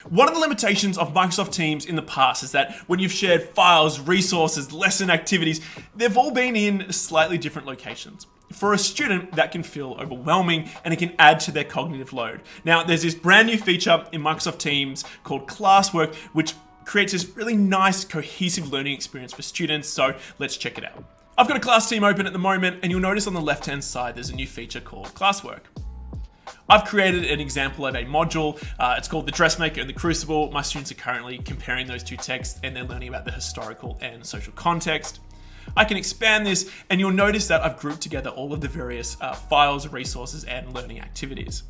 One of the limitations of Microsoft Teams in the past is that when you've shared files, resources, lesson activities, they've all been in slightly different locations. For a student, that can feel overwhelming and it can add to their cognitive load. Now, there's this brand new feature in Microsoft Teams called Classwork, which creates this really nice, cohesive learning experience for students, so let's check it out. I've got a class team open at the moment, and you'll notice on the left-hand side, there's a new feature called Classwork. I've created an example of a module. It's called the Dressmaker and the Crucible. My students are currently comparing those two texts and they're learning about the historical and social context. I can expand this and you'll notice that I've grouped together all of the various files, resources, and learning activities.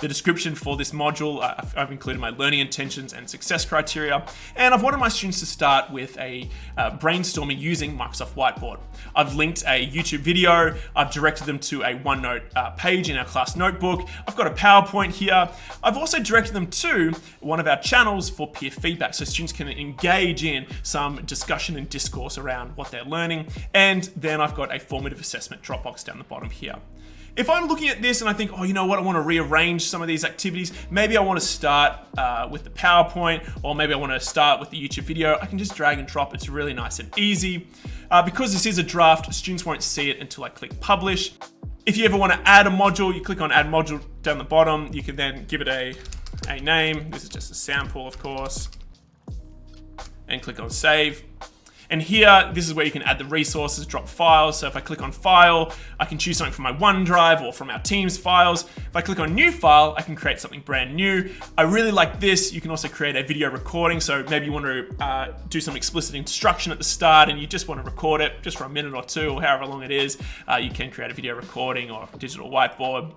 The description for this module, I've included my learning intentions and success criteria, and I've wanted my students to start with a brainstorming using Microsoft Whiteboard. I've linked a YouTube video, I've directed them to a OneNote page in our class notebook, I've got a PowerPoint here, I've also directed them to one of our channels for peer feedback so students can engage in some discussion and discourse around what they're learning, and then I've got a formative assessment Dropbox down the bottom here. If I'm looking at this and I think, oh, you know what, I want to rearrange some of these activities, maybe I want to start with the PowerPoint, or maybe I want to start with the YouTube video, I can just drag and drop. It's really nice and easy. Because this is a draft, students won't see it until I click publish. If you ever want to add a module, you click on add module down the bottom. You can then give it a name. This is just a sample, of course. And click on save. And here, this is where you can add the resources, drop files. So if I click on file, I can choose something from my OneDrive or from our Teams files. If I click on new file, I can create something brand new. I really like this. You can also create a video recording. So maybe you want to do some explicit instruction at the start and you just want to record it just for a minute or two or however long it is. You can create a video recording or digital whiteboard.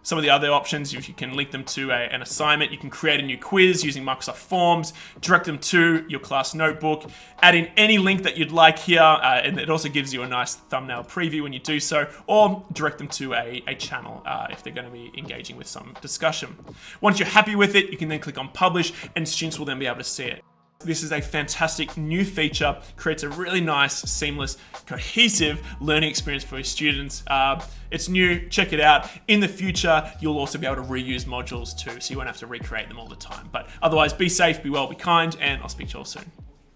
Some of the other options, if you can link them to an assignment, you can create a new quiz using Microsoft Forms, direct them to your class notebook, add in any link that you'd like here, and it also gives you a nice thumbnail preview when you do so, or direct them to a channel if they're going to be engaging with some discussion. Once you're happy with it, you can then click on publish and students will then be able to see it. This is a fantastic new feature, creates a really nice, seamless, cohesive learning experience for your students. It's new, check it out. In the future, you'll also be able to reuse modules too, so you won't have to recreate them all the time. But otherwise, be safe, be well, be kind, and I'll speak to you all soon.